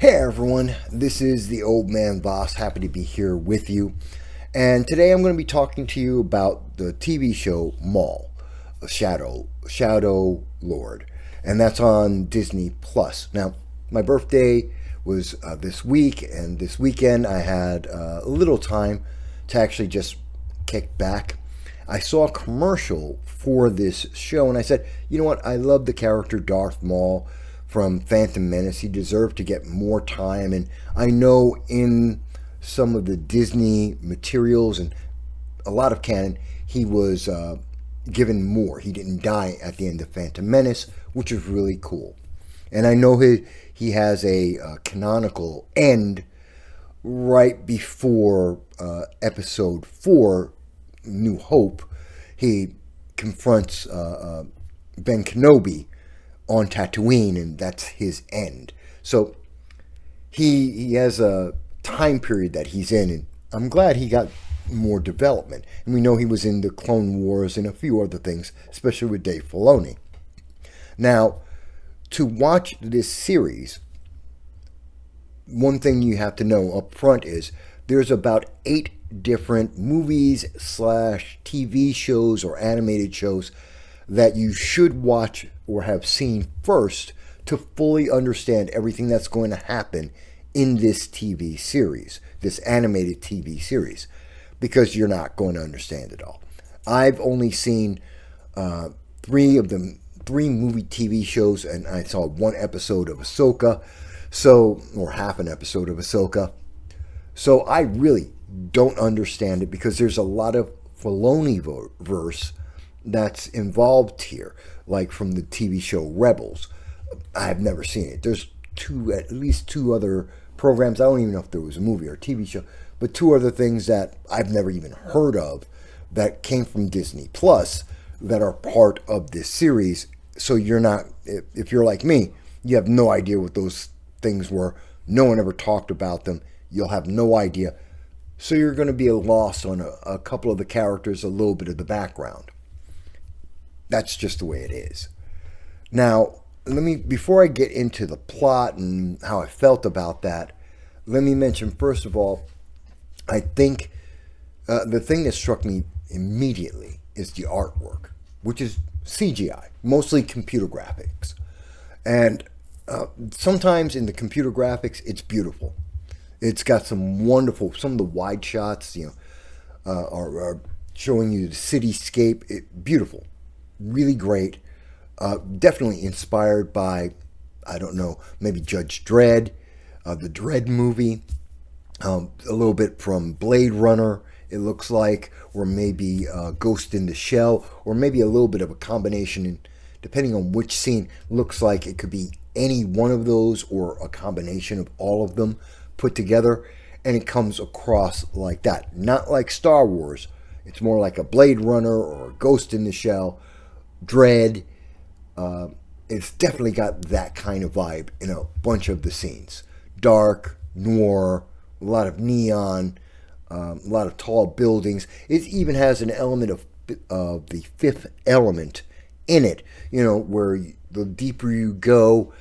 Hey everyone, this is the old man Vass, happy to be here with you. And today I'm going to be talking to you about the TV show Maul, Shadow Lord. And that's on Disney Plus. Now, my birthday was this week, and this weekend I had a little time to actually just kick back. I saw a commercial for this show, and I said, you know what, I love the character Darth Maul from Phantom Menace. He deserved to get more time, and I know in some of the Disney materials and a lot of canon, he was given more. He didn't die at the end of Phantom Menace, which is really cool. And I know he has a canonical end right before Episode 4, New Hope. He confronts Ben Kenobi on Tatooine, and that's his end. So he has a time period that he's in, and I'm glad he got more development. And we know he was in the Clone Wars and a few other things, especially with Dave Filoni. Now, to watch this series, one thing you have to know up front is there's about 8 different movies / TV shows or animated shows that you should watch or have seen first to fully understand everything that's going to happen in this TV series, this animated TV series, because you're not going to understand it all. I've only seen 3 of them, 3 movie TV shows, and I saw 1 episode of Ahsoka, or half an episode of Ahsoka. So I really don't understand it because there's a lot of Filoni verse that's involved here, like from the TV show Rebels. I've never seen it. There's at least 2 other programs. I don't even know if there was a movie or a TV show, but 2 other things that I've never even heard of that came from Disney Plus that are part of this series. So you're not, if you're like me, you have no idea what those things were. No one ever talked about them. You'll have no idea. So you're going to be lost on a couple of the characters, a little bit of the background. That's just the way it is. Now, before I get into the plot and how I felt about that, let me mention, first of all, I think the thing that struck me immediately is the artwork, which is CGI, mostly computer graphics. And sometimes in the computer graphics, it's beautiful. It's got some of the wide shots, are showing you the cityscape. Beautiful. Really great. Definitely inspired by, I don't know, maybe Judge Dredd, the Dredd movie, a little bit from Blade Runner, it looks like, or maybe Ghost in the Shell, or maybe a little bit of a combination, and depending on which scene, looks like it could be any one of those or a combination of all of them put together, and it comes across like that. Not like Star Wars. It's more like a Blade Runner or a Ghost in the Shell, Dread. It's definitely got that kind of vibe in a bunch of the scenes. Dark, noir, a lot of neon, a lot of tall buildings. It even has an element of the Fifth Element in it, where the deeper you go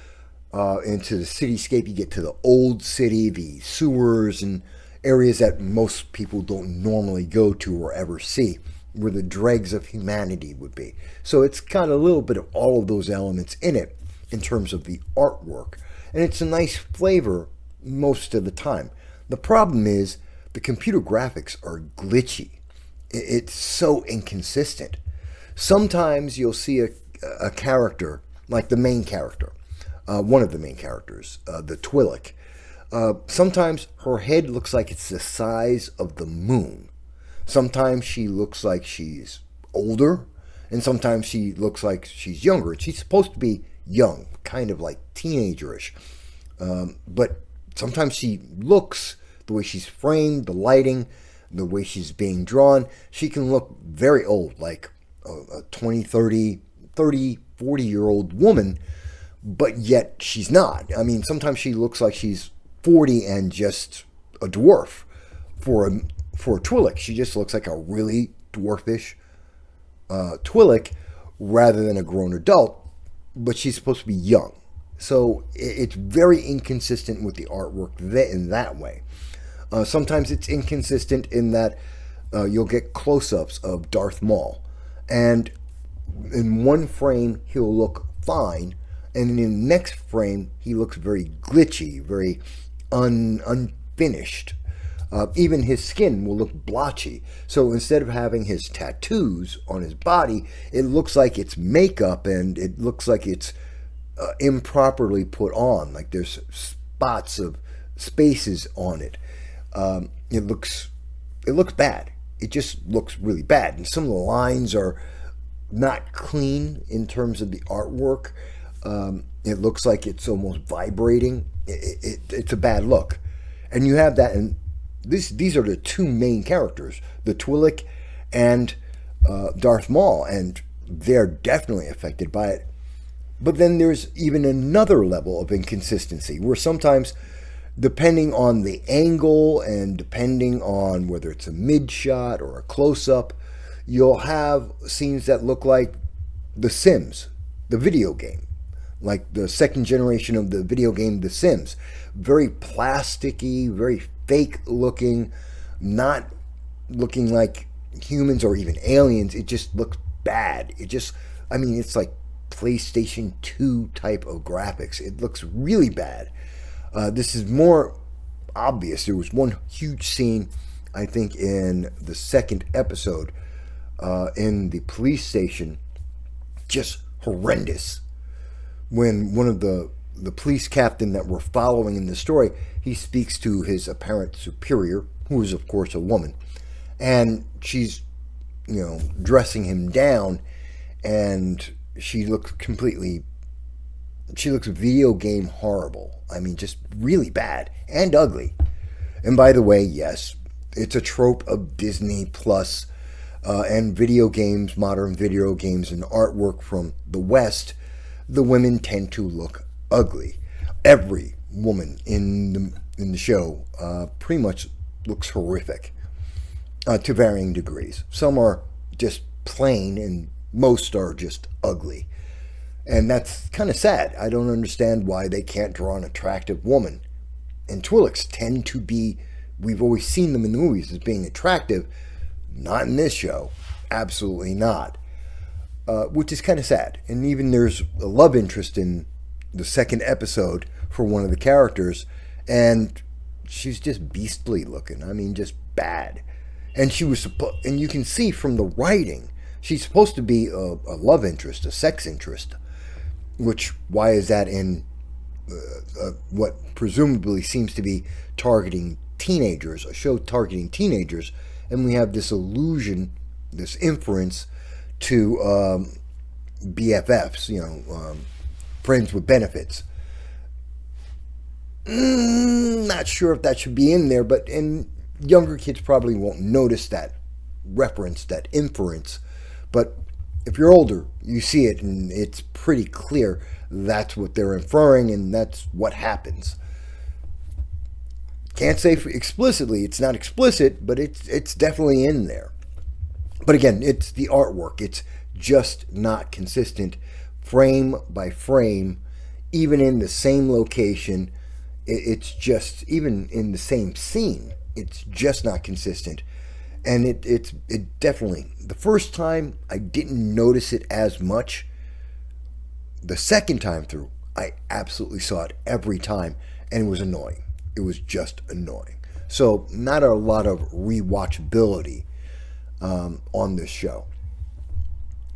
into the cityscape, you get to the old city, the sewers and areas that most people don't normally go to or ever see, where the dregs of humanity would be. So it's got a little bit of all of those elements in it in terms of the artwork. And it's a nice flavor most of the time. The problem is the computer graphics are glitchy. It's so inconsistent. Sometimes you'll see a character, like the main character, one of the main characters, the Twi'lek. Sometimes her head looks like it's the size of the moon. Sometimes she looks like she's older, and sometimes she looks like she's younger. She's supposed to be young, kind of like teenagerish. But sometimes she looks, the way she's framed, the lighting, the way she's being drawn, she can look very old, like a 20, 30, 40-year-old woman, but yet she's not. I mean, sometimes she looks like she's 40 and just a dwarf. For a Twi'lek, she just looks like a really dwarfish Twi'lek rather than a grown adult, but she's supposed to be young. So it's very inconsistent with the artwork in that way. Sometimes it's inconsistent in that you'll get close-ups of Darth Maul, and in one frame he'll look fine, and in the next frame he looks very glitchy, very unfinished. Even his skin will look blotchy. So instead of having his tattoos on his body, it looks like it's makeup, and it looks like it's improperly put on. Like there's spots of spaces on it. It looks bad. It just looks really bad. And some of the lines are not clean in terms of the artwork. It looks like it's almost vibrating. It's a bad look. And you have that, and these are the two main characters, the Twi'lek and Darth Maul, and they're definitely affected by it. But then there's even another level of inconsistency where sometimes, depending on the angle and depending on whether it's a mid shot or a close-up, you'll have scenes that look like The Sims, the video game, like the second generation of the video game The Sims. Very plasticky, very fake looking, not looking like humans or even aliens. It just looks bad. It's like PlayStation 2 type of graphics. It looks really bad. This is more obvious. There was one huge scene, I think, in the second episode, in the police station, just horrendous. When one of the police captain that we're following in the story, he speaks to his apparent superior, who is of course a woman, and she's, dressing him down, and she looks video game horrible. I mean, just really bad and ugly. And by the way, yes, it's a trope of Disney Plus and video games, modern video games, and artwork from the West. The women tend to look ugly. Every woman in the show pretty much looks horrific to varying degrees. Some are just plain, and most are just ugly. And that's kind of sad. I don't understand why they can't draw an attractive woman. And Twi'leks tend to be, we've always seen them in the movies as being attractive. Not in this show. Absolutely not. Which is kind of sad. And even there's a love interest in the second episode for one of the characters, and she's just beastly looking. I mean, just bad. And and you can see from the writing, she's supposed to be a love interest, a sex interest. Which, why is that in what presumably seems to be targeting teenagers, a show targeting teenagers, and we have this illusion, this inference to BFFs, friends with benefits. Not sure if that should be in there, and younger kids probably won't notice that reference, that inference. But if you're older, you see it, and it's pretty clear that's what they're inferring, and that's what happens. Can't say explicitly, it's not explicit, but it's definitely in there. But again, it's the artwork. It's just not consistent frame by frame, even in the same location. It's just, even in the same scene, it's just not consistent. And it definitely, the first time I didn't notice it as much. The second time through, I absolutely saw it every time, and it was annoying. It was just annoying. So not a lot of rewatchability on this show.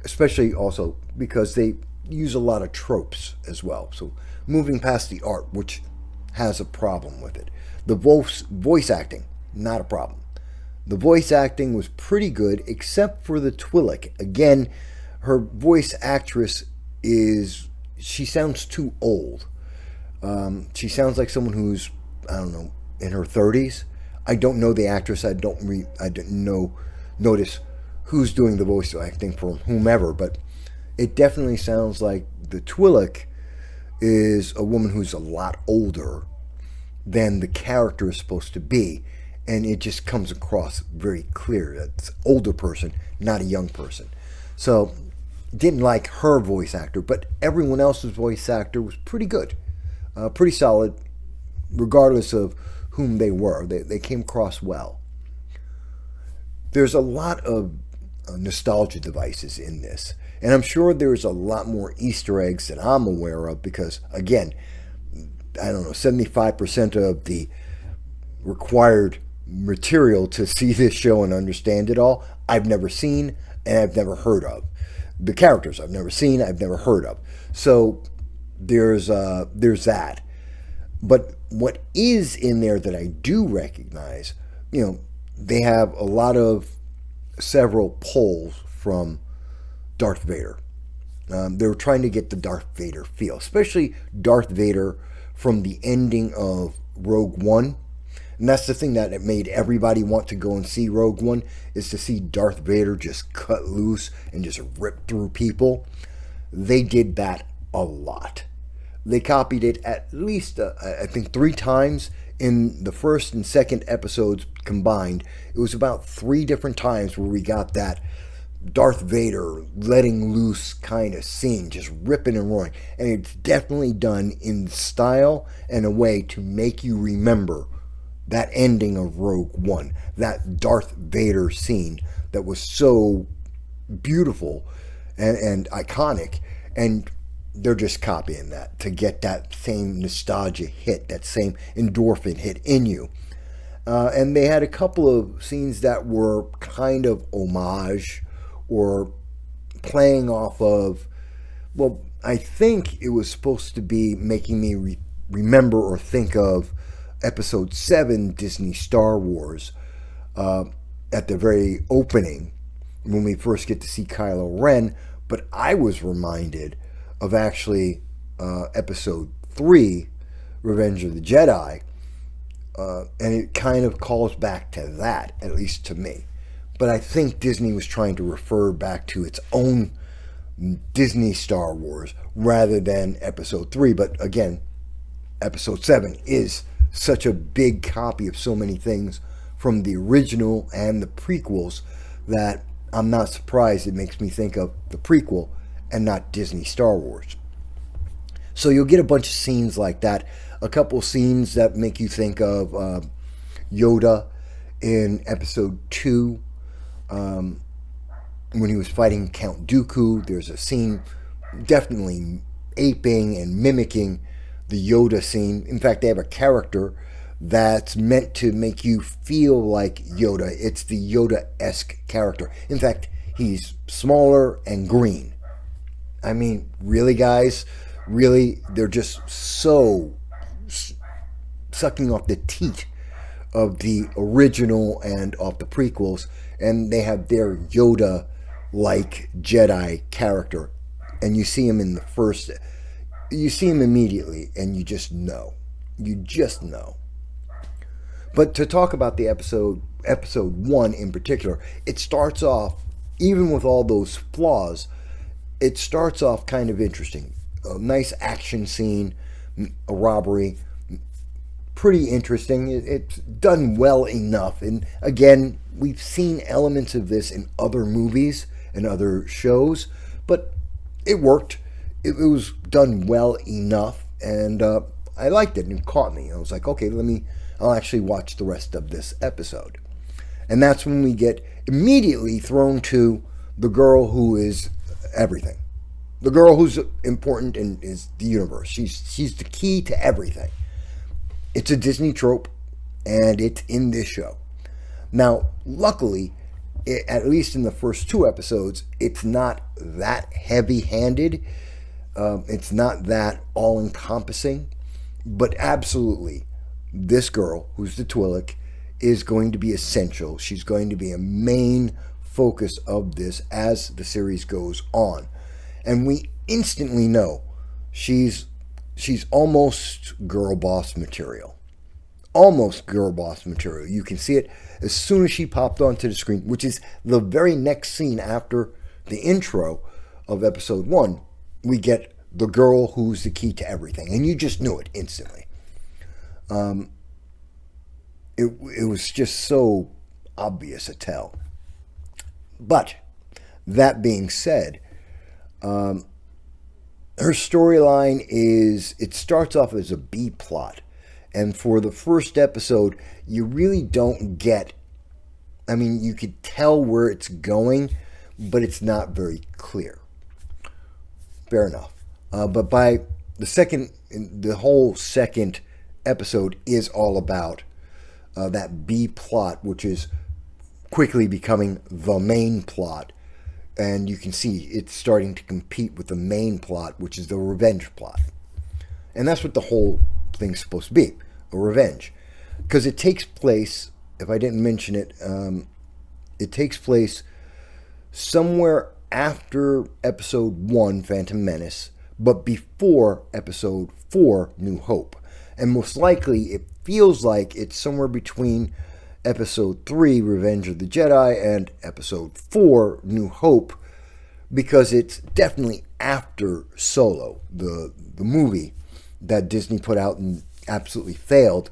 Especially also because they use a lot of tropes as well. So moving past the art, which has a problem with it. The voice acting, not a problem. The voice acting was pretty good, except for the Twi'lek. Again, her voice actress she sounds too old. She sounds like someone who's, I don't know, in her 30s. I don't know the actress. I didn't notice who's doing the voice acting for whomever, but it definitely sounds like the Twi'lek is a woman who's a lot older than the character is supposed to be. And it just comes across very clear that it's an older person, not a young person. So Didn't like her voice actor, but everyone else's voice actor was pretty good, pretty solid, regardless of whom they were. They came across well. There's a lot of nostalgia devices in this, and I'm sure there's a lot more Easter eggs that I'm aware of because, again, I don't know, 75% of the required material to see this show and understand it all, I've never seen and I've never heard of. The characters I've never seen, I've never heard of. So there's that. But what is in there that I do recognize, they have a lot of several pulls from Darth Vader. They were trying to get the Darth Vader feel, especially Darth Vader from the ending of Rogue One. And that's the thing that it made everybody want to go and see Rogue One, is to see Darth Vader just cut loose and just rip through people. They did that a lot. They copied it at least, I think, 3 times in the first and second episodes combined. It was about 3 different times where we got that Darth Vader letting loose kind of scene, just ripping and roaring. And it's definitely done in style and a way to make you remember that ending of Rogue One, that Darth Vader scene that was so beautiful and iconic. And they're just copying that to get that same nostalgia hit, that same endorphin hit in you. And they had a couple of scenes that were kind of homage or playing off of, well, I think it was supposed to be making me remember or think of Episode 7 Disney Star Wars at the very opening when we first get to see Kylo Ren. But I was reminded of actually Episode 3, Revenge of the Jedi, and it kind of calls back to that, at least to me. But I think Disney was trying to refer back to its own Disney Star Wars rather than Episode 3. But again, Episode 7 is such a big copy of so many things from the original and the prequels that I'm not surprised it makes me think of the prequel and not Disney Star Wars. So you'll get a bunch of scenes like that. A couple scenes that make you think of Yoda in Episode 2. When he was fighting Count Dooku, there's a scene definitely aping and mimicking the Yoda scene. In fact, they have a character that's meant to make you feel like Yoda. It's the Yoda-esque character. In fact, he's smaller and green. I mean, really, guys? Really? They're just so sucking off the teat of the original and of the prequels, and they have their Yoda-like Jedi character, and you see him in the first, you see him immediately, and you just know. But to talk about the episode 1 in particular, it starts off, even with all those flaws, it starts off kind of interesting. A nice action scene, a robbery, pretty interesting. It's done well enough. And again, we've seen elements of this in other movies and other shows, but it worked. It was done well enough, and I liked it, and it caught me. I was like, okay, I'll actually watch the rest of this episode. And that's when we get immediately thrown to the girl who is everything. The girl who's important and is the universe. She's the key to everything. It's a Disney trope, and it's in this show. Now, luckily, at least in the first 2 episodes, it's not that heavy-handed. It's not that all-encompassing. But absolutely, this girl, who's the Twi'lek, is going to be essential. She's going to be a main focus of this as the series goes on. And we instantly know she's almost girl boss material. Almost girl boss material. You can see it as soon as she popped onto the screen, which is the very next scene after the intro of episode 1. We get the girl who's the key to everything. And you just knew it instantly. It was just so obvious a tell. But that being said, Her storyline is, it starts off as a B plot. And for the first episode, you really don't get, I mean, you could tell where it's going, but it's not very clear. Fair enough. But by the whole second episode is all about that B plot, which is quickly becoming the main plot. And you can see it's starting to compete with the main plot, which is the revenge plot. And that's what the whole thing's supposed to be, a revenge. Because it takes place, if I didn't mention it, it takes place somewhere after episode 1, Phantom Menace, but before episode 4, New Hope. And most likely, it feels like it's somewhere between episode 3, Revenge of the Jedi, and episode 4, New Hope, because it's definitely after Solo, the movie that Disney put out and absolutely failed,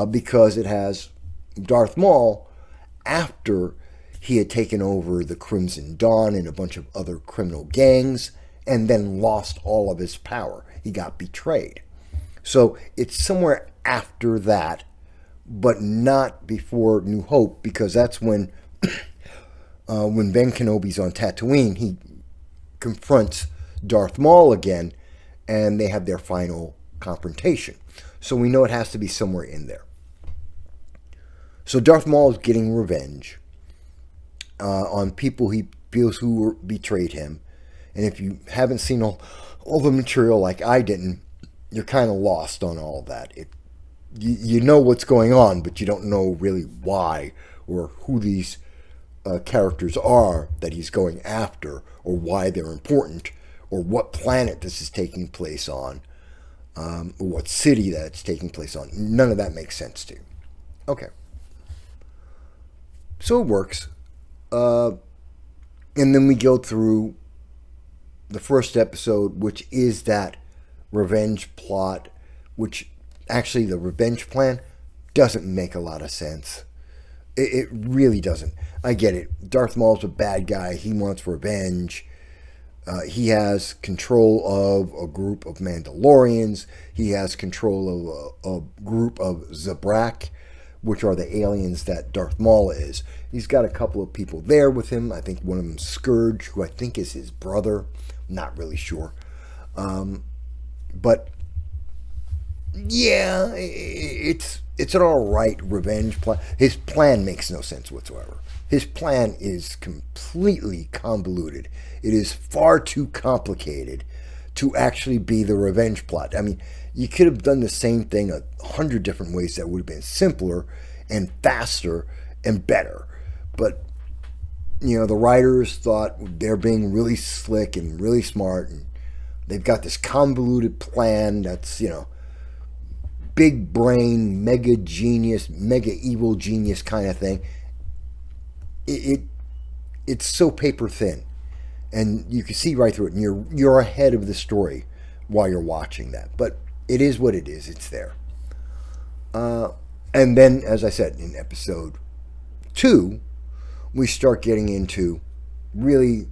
because it has Darth Maul after he had taken over the Crimson Dawn and a bunch of other criminal gangs, and then lost all of his power. He got betrayed. So it's somewhere after that, but not before New Hope, because that's when Ben Kenobi's on Tatooine, he confronts Darth Maul again, and they have their final confrontation. So we know it has to be somewhere in there. So Darth Maul is getting revenge on people he feels who betrayed him. And if you haven't seen all the material like I didn't, you're kind of lost on all that. You know what's going on, but you don't know really why or who these characters are that he's going after, or why they're important, or what planet this is taking place on, or what city that it's taking place on. None of that makes sense to you. Okay. So it works. And then we go through the first episode, which is that revenge plot, which actually the revenge plan doesn't make a lot of sense. It really doesn't. I get it. Darth Maul's a bad guy. He wants revenge. He has control of a group of Mandalorians. He has control of a group of Zabrak, which are the aliens that Darth Maul is. He's got a couple of people there with him. I think one of them is Scourge, who I think is his brother. Not really sure. But yeah, it's an alright revenge plan. His plan makes no sense whatsoever. His plan is completely convoluted. It is far too complicated to actually be the revenge plot. I mean, you could have done the same thing 100 different ways that would have been simpler and faster and better. But, you know, the writers thought they're being really slick and really smart, and they've got this convoluted plan that's, you know, big brain, mega genius, mega evil genius kind of thing. It's so paper thin, and you can see right through it, and you're ahead of the story while you're watching that. But it is what it is. It's there. And then, as I said, in episode 2, we start getting into really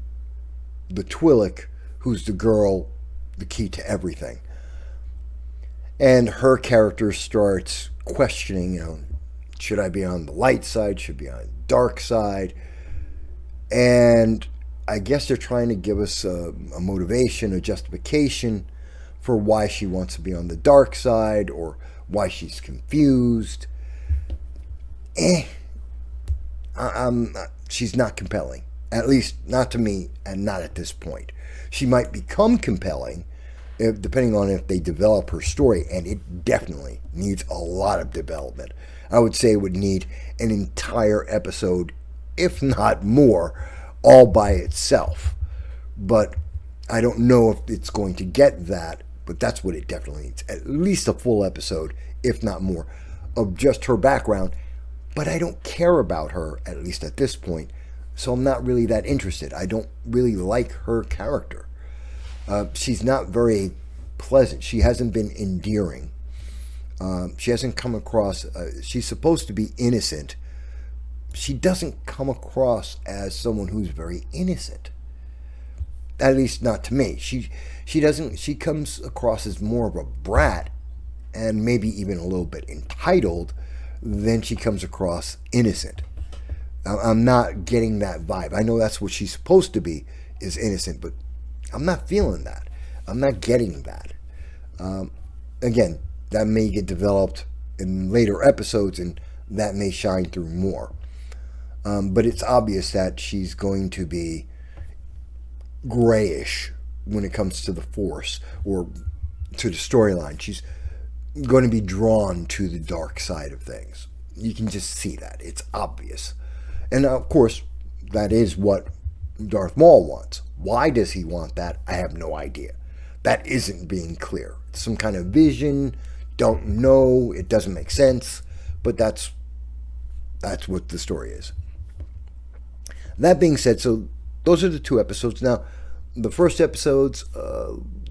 the Twi'lek, who's the girl, the key to everything. And her character starts questioning, you know, should I be on the light side? Should I be on the dark side? And I guess they're trying to give us a motivation, a justification for why she wants to be on the dark side, or why she's confused. She's not compelling. At least not to me, and not at this point. She might become compelling, depending on if they develop her story, and it definitely needs a lot of development. I would say it would need an entire episode, if not more, all by itself. But I don't know if it's going to get that, but that's what it definitely needs. At least a full episode, if not more, of just her background. But I don't care about her, at least at this point, so I'm not really that interested. I don't really like her character. She's not very pleasant. She hasn't been endearing. She hasn't come across... she's supposed to be innocent. She doesn't come across as someone who's very innocent. At least not to me. She doesn't. She comes across as more of a brat, and maybe even a little bit entitled, than she comes across innocent. I'm not getting that vibe. I know that's what she's supposed to be, is innocent, but I'm not feeling that. I'm not getting that. Again, that may get developed in later episodes, and that may shine through more. But it's obvious that she's going to be grayish when it comes to the Force or to the storyline. She's going to be drawn to the dark side of things. You can just see that. It's obvious. And of course, that is what Darth Maul wants. Why does he want that? I have no idea. That isn't being clear. It's some kind of vision. Don't know. It doesn't make sense. But that's what the story is. That being said, so those are the 2 episodes. Now, the first episode's,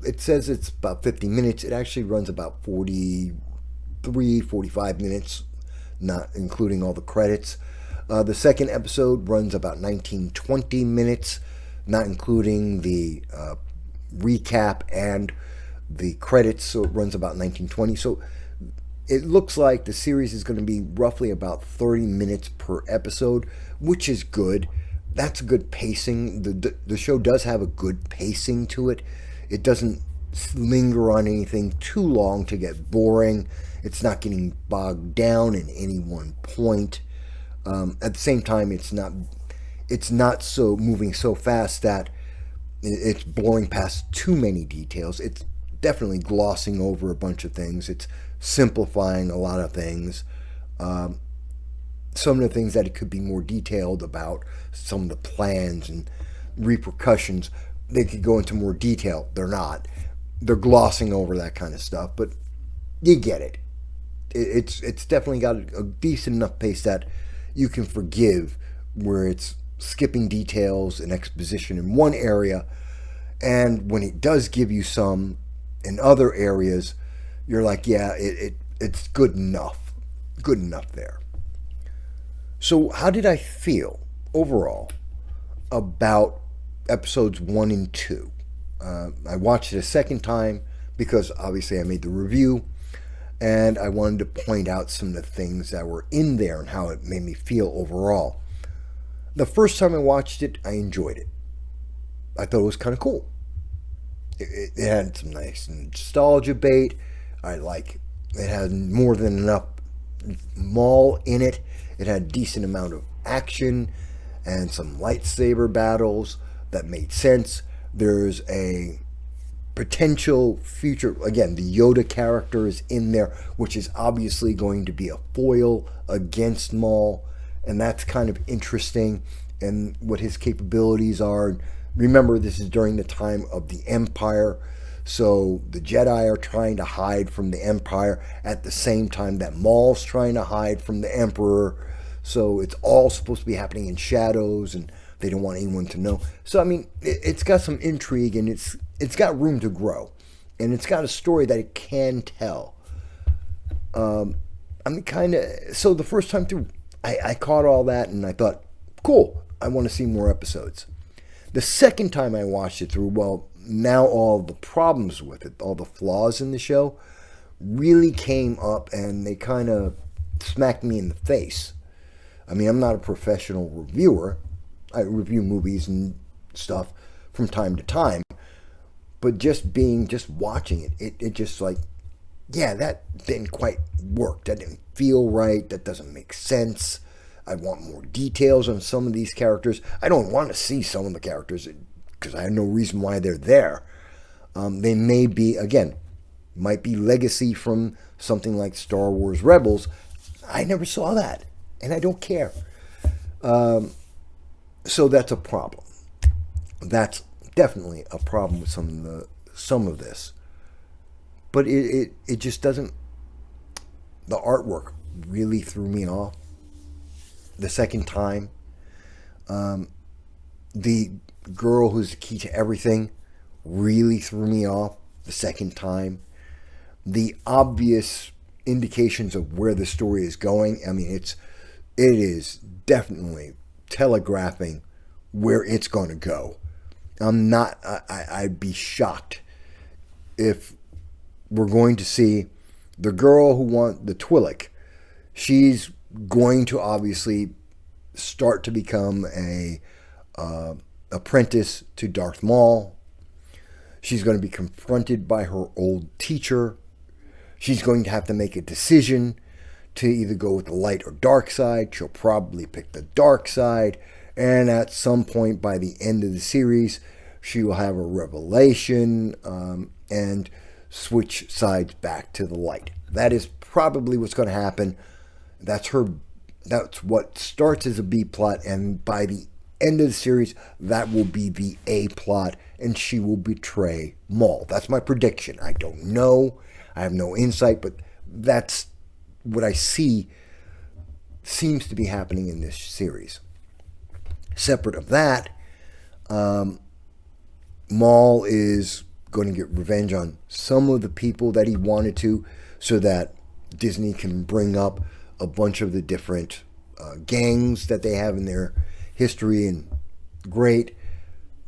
it says it's about 50 minutes. It actually runs about 43, 45 minutes, not including all the credits. The second episode runs about 19, 20 minutes, not including the recap and the credits. So it runs about 19, 20. So it looks like the series is going to be roughly about 30 minutes per episode, which is good. That's good pacing. The show does have a good pacing to it. It doesn't linger on anything too long to get boring. It's not getting bogged down in any one point. At the same time, it's not so moving so fast that it's blowing past too many details. It's definitely glossing over a bunch of things. It's simplifying a lot of things. Some of the things that it could be more detailed about, some of the plans and repercussions, they could go into more detail. They're not. They're glossing over that kind of stuff, but you get it. It's definitely got a decent enough pace that you can forgive where it's skipping details and exposition in one area, and when it does give you some in other areas, you're like, yeah, it's good enough. Good enough there. So how did I feel overall about episodes 1 and 2? I watched it a second time because obviously I made the review, and I wanted to point out some of the things that were in there and how it made me feel overall. The first time I watched it, I enjoyed it. I thought it was kind of cool. It had some nice nostalgia bait. It had more than enough Maul in it. It had a decent amount of action and some lightsaber battles that made sense. There's a potential future, again, the Yoda character is in there, which is obviously going to be a foil against Maul, and that's kind of interesting, and what his capabilities are. Remember, this is during the time of the Empire, so the Jedi are trying to hide from the Empire at the same time that Maul's trying to hide from the Emperor. So it's all supposed to be happening in shadows, and they don't want anyone to know. So, I mean, it's got some intrigue, and it's got room to grow. And it's got a story that it can tell. So the first time through, I caught all that, and I thought, cool, I want to see more episodes. The second time I watched it through, well, now all the problems with it, all the flaws in the show, really came up, and they kind of smacked me in the face. I mean, I'm not a professional reviewer. I review movies and stuff from time to time. But just watching it just like, yeah, that didn't quite work. That didn't feel right. That doesn't make sense. I want more details on some of these characters. I don't want to see some of the characters because I have no reason why they're there. They may be, again, might be legacy from something like Star Wars Rebels. I never saw that, and I don't care. So that's a problem. That's definitely a problem with some of this. But it just doesn't. The artwork really threw me off the second time. The girl who's the key to everything really threw me off the second time. The obvious indications of where the story is going, I mean, it is definitely telegraphing where it's going to go. I'm not. I'd be shocked if we're going to see the girl who wants the Twi'lek. She's going to obviously start to become a apprentice to Darth Maul. She's going to be confronted by her old teacher. She's going to have to make a decision to either go with the light or dark side. She'll probably pick the dark side. And at some point by the end of the series, she will have a revelation and switch sides back to the light. That is probably what's going to happen. That's what starts as a B plot, and by the end of the series, that will be the A plot, and she will betray Maul. That's my prediction. I don't know. I have no insight, but that's what I see seems to be happening in this series. Separate of that, Maul is going to get revenge on some of the people that he wanted to, so that Disney can bring up a bunch of the different gangs that they have in their history, and great.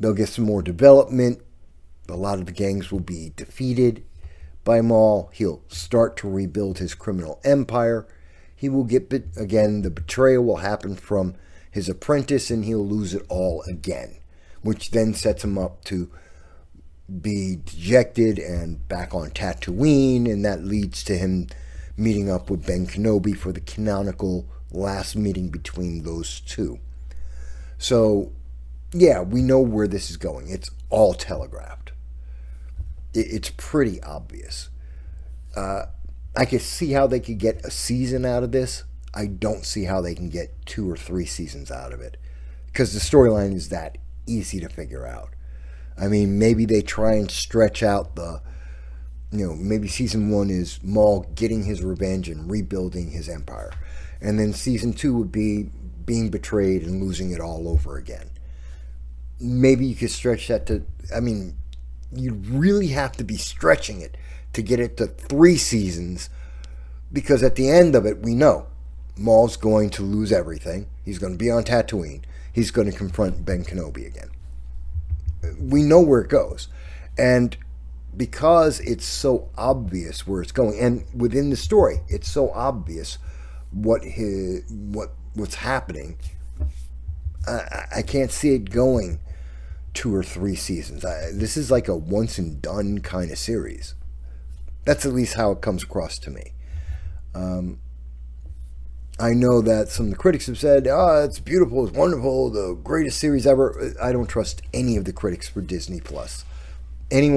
They'll get some more development. A lot of the gangs will be defeated by Maul. He'll start to rebuild his criminal empire. He will get, again, the betrayal will happen from his apprentice, and he'll lose it all again, which then sets him up to be dejected and back on Tatooine, and that leads to him meeting up with Ben Kenobi for the canonical last meeting between those two. So, yeah, we know where this is going. It's all telegraphed. It's pretty obvious. I can see how they could get a season out of this. I don't see how they can get 2 or 3 seasons out of it, because the storyline is that easy to figure out. I mean, maybe they try and stretch out maybe season 1 is Maul getting his revenge and rebuilding his empire. And then season 2 would be being betrayed and losing it all over again. Maybe you could stretch that to, you really have to be stretching it to get it to 3 seasons, because at the end of it, we know Maul's going to lose everything. He's going to be on Tatooine. He's going to confront Ben Kenobi again. We know where it goes. And because it's so obvious where it's going, and within the story, it's so obvious what's happening, I can't see it going 2 or 3 seasons. This is like a once and done kind of series. That's at least how it comes across to me. I know that some of the critics have said, it's beautiful, it's wonderful, the greatest series ever. I don't trust any of the critics for Disney Plus. Any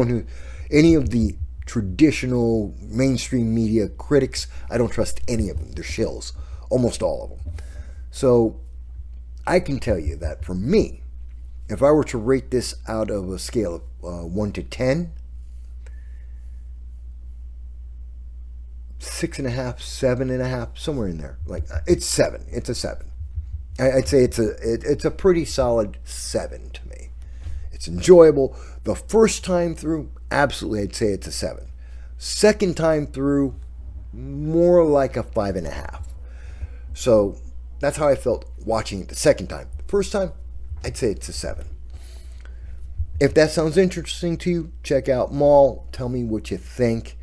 of the traditional mainstream media critics, I don't trust any of them. They're shills, almost all of them. So I can tell you that for me, if I were to rate this out of a scale of 1 to 10, 6.5, 7.5, somewhere in there. Like, it's 7. It's a 7. I'd say it's a pretty solid 7 to me. It's enjoyable. The first time through, absolutely, I'd say it's a 7. Second time through, more like a 5.5. So that's how I felt watching it the second time. The first time, I'd say it's a 7. If that sounds interesting to you, check out Maul. Tell me what you think.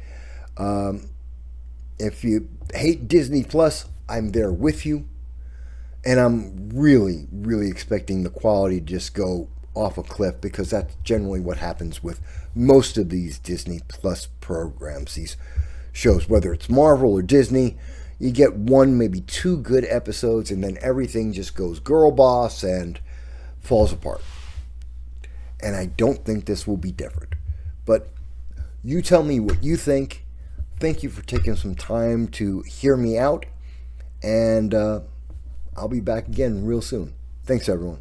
If you hate Disney Plus, I'm there with you. And I'm really, really expecting the quality to just go off a cliff, because that's generally what happens with most of these Disney Plus programs, these shows, whether it's Marvel or Disney. You get 1, maybe 2 good episodes, and then everything just goes girl boss and falls apart. And I don't think this will be different. But you tell me what you think. Thank you for taking some time to hear me out. And I'll be back again real soon. Thanks, everyone.